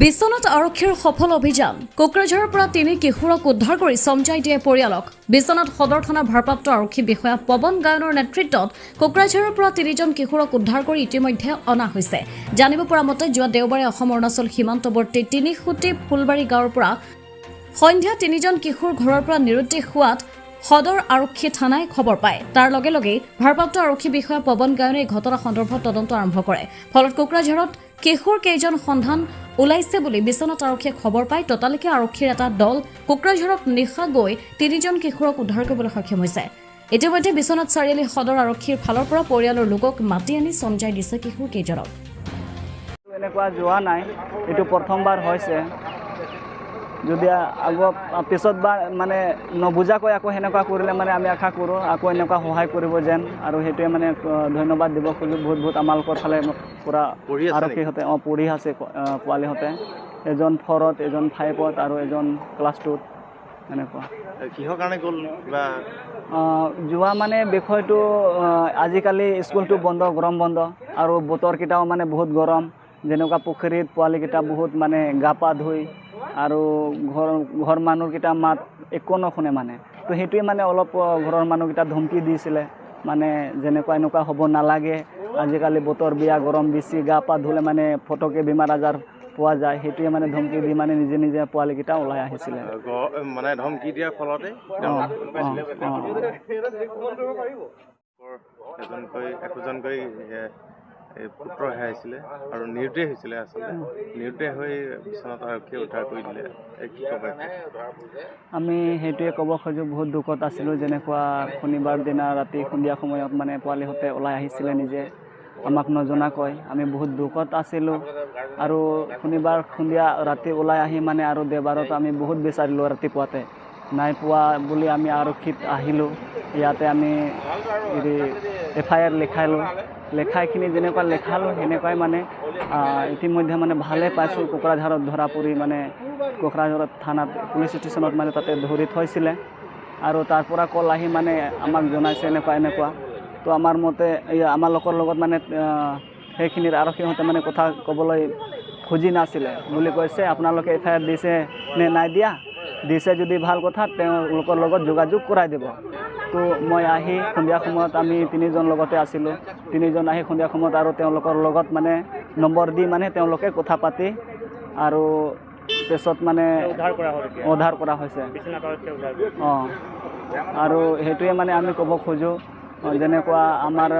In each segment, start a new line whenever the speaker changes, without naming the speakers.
বিশ্বনাথ আৰক্ষীৰ সফল অভিযান কোকৰাঝাৰৰ পৰা 3 কিশোৰক উদ্ধাৰ কৰি সমজাই দিয়ে পৰিয়ালক বিশ্বনাথ সদৰ থানাৰ ভাৰপ্ৰাপ্ত আৰক্ষী বিষয়া পৱন গায়নৰ নেতৃত্বত কোকৰাঝাৰৰ পৰা 3জন কিশোৰক উদ্ধাৰ কৰি ইতিমধ্যে অনা হৈছে জানিব পৰা মতে যোৱা দেওবাৰে অসম অৰুণাচল সীমান্তৱৰ্তী তিনিখুটি ফুলবাৰী গাঁৱৰ পৰা সন্ধ্যা 3জন কিশোৰ ঘৰৰ পৰা নিৰুদ্দেশ হোৱাত সদৰ আৰক্ষী থানায় খবৰ পায় তাৰ লগে লগে ভাৰপ্ৰাপ্ত আৰক্ষী বিষয়া পৱন গায়নে এই ঘটনা সন্দৰ্ভত তদন্ত আৰম্ভ কৰে ফলত কোকৰাঝাৰত কিশোৰ কেইজন সন্ধান ওলাইছে বুলি বিশ্বনাথ আৰক্ষীয়ে খবৰ পায় ততালিকে আৰক্ষীৰ এটা দল কোকৰাঝাৰত নিশা গৈ 3জন কিশোৰক উদ্ধাৰ কৰিবলৈ সক্ষম হৈছে ইতিমধ্যে বিশ্বনাথ চাৰিআলি সদৰ আৰক্ষীৰ ফালৰ পৰা পৰিয়ালৰ লোকক মাতি আনি সমজাই দিছে কিশোৰ কেইজনক
এনেকুৱা যোৱা নাই এটো প্ৰথমবাৰ হৈছে যদি পিছত বা মানে নবুজাকৈ আকৌ হেনেকুৱা কৰিলে মানে আমি আশা কৰোঁ আকৌ এনেকুৱা সহায় কৰিব যেন আৰু হেতুৱে মানে ধন্যবাদ দিব খুজো বহুত বহুত আমালকৰ ফালে পুৰা আৰক্ষী হতে পঢ়ি আছে পোৱালি হতে এজন 4ত এজন 5ত আৰু এজন ক্লাছ 2ত এনেকুৱা
কিহৰ কাৰণে গ'ল বা
যোৱা মানে বিষয়টো আজিকালি স্কুলটো বন্ধ গৰম বন্ধ আৰু বতৰ কিটাও মানে বহুত গৰম যেনেকুৱা পুখুৰীত পোৱালি কিটা বহুত মানে গা পা ধুই আৰু ঘৰ মানুহকেইটা মাত একো নশুনে মানে তো হেতুৱে মানে অলপ ঘৰৰ মানুহকেইটা ধমকি দিছিলে মানে যেনেকুৱা এনেকুৱা হ'ব নালাগে আজিকালি বতৰ বিয়া গৰম বেছি গা পা ধুলে মানে ফটকে বেমাৰ আজাৰ পোৱা যায় হেতুৱে মানে ধমকি দি মানে নিজে নিজে পোৱালিকেইটা ওলাই আহিছিলে
মানে ধমকি দিয়াৰ ফলতে একোজনকৈ পুত্ৰ হেৰাইছিলে আৰু নিৰুদ্দেশ হৈছিলে আচলতে নিৰুদ্দেশ হৈ বিশ্বনাথ আৰক্ষীয়ে উদ্ধাৰ কৰি দিলে কি ক'ব
আমি হেতুৱে ক'ব খোজো বহুত দুখত আছিলোঁ যেনেকুৱা শনিবাৰ দিনা ৰাতি সন্ধিয়া সময়ত মানে পোৱালিহঁতে ওলাই আহিছিলে নিজে আমাক নজনাকৈ আমি বহুত দুখত আছিলোঁ আৰু শনিবাৰ সন্ধিয়া ৰাতি ওলাই আহি মানে আৰু দেওবাৰত আমি বহুত বিচাৰিলোঁ ৰাতিপুৱাতে নাই পোৱা বুলি আমি আৰক্ষীত আহিলোঁ ইয়াতে আমি FIR লিখালোঁ লেখাইখিনি যেনেকুৱা লেখালোঁ সেনেকুৱাই মানে ইতিমধ্যে মানে ভালে পাইছোঁ কোকৰাঝাৰত ধৰা পৰি মানে কোকৰাঝাৰত থানাত পুলিচ ষ্টেচনত মানে তাতে ধৰি থৈছিলে আৰু তাৰ পৰা কল আহি মানে আমাক জনাইছে এনেকুৱা তো আমাৰ মতে আমাৰ লোকৰ লগত মানে সেইখিনিৰ আৰক্ষীহঁতে মানে কথা ক'বলৈ খুজি নাছিলে বুলি কৈছে আপোনালোকে FIR দিছে নে নাই দিয়া দিছে যদি ভাল কথা তেওঁলোকৰ লগত যোগাযোগ কৰাই দিব তো মই আহি সন্ধিয়া সময়ত আমি 3জন লগতে আছিলোঁ 3জন আহি সন্ধিয়া সময়ত আৰু তেওঁলোকৰ লগত মানে নম্বৰ দি মানে তেওঁলোকে কথা পাতি আৰু পিছত মানে উদ্ধাৰ কৰা হৈছে আৰু হেতুৱে মানে আমি ক'ব খোজো যেনেকুৱা আমাৰ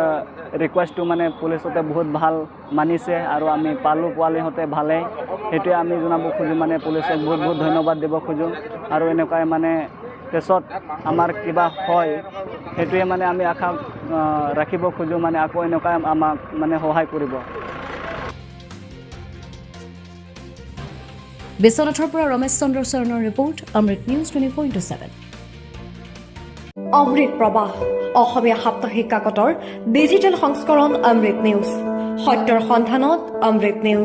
ৰিকুৱেষ্টটো মানে পুলিচতে বহুত ভাল মানিছে আৰু আমি পালোঁ পোৱালিহঁতে ভালেই হেতুৱে আমি জনাব খোজো মানে পুলিচক বহুত বহুত ধন্যবাদ দিব খোজো আৰু এনেকুৱাই মানে পিছত আমাৰ কিবা হয় হেতুৱে মানে আমি আশা ৰাখিব খোজো মানে আকৌ এনেকুৱাই আমাক মানে সহায় কৰিব
বিশ্বনাথৰ পৰা ৰমেশ চন্দ্ৰ শৰণৰ ৰিপৰ্ট অমৃত নিউজ 24/7
অমৃত প্ৰবাহ অসমীয়া সাপ্তাহিক কাকতৰ ডিজিটেল সংস্কৰণ অমৃত নিউজ সত্যৰ সন্ধানত অমৃত নিউজ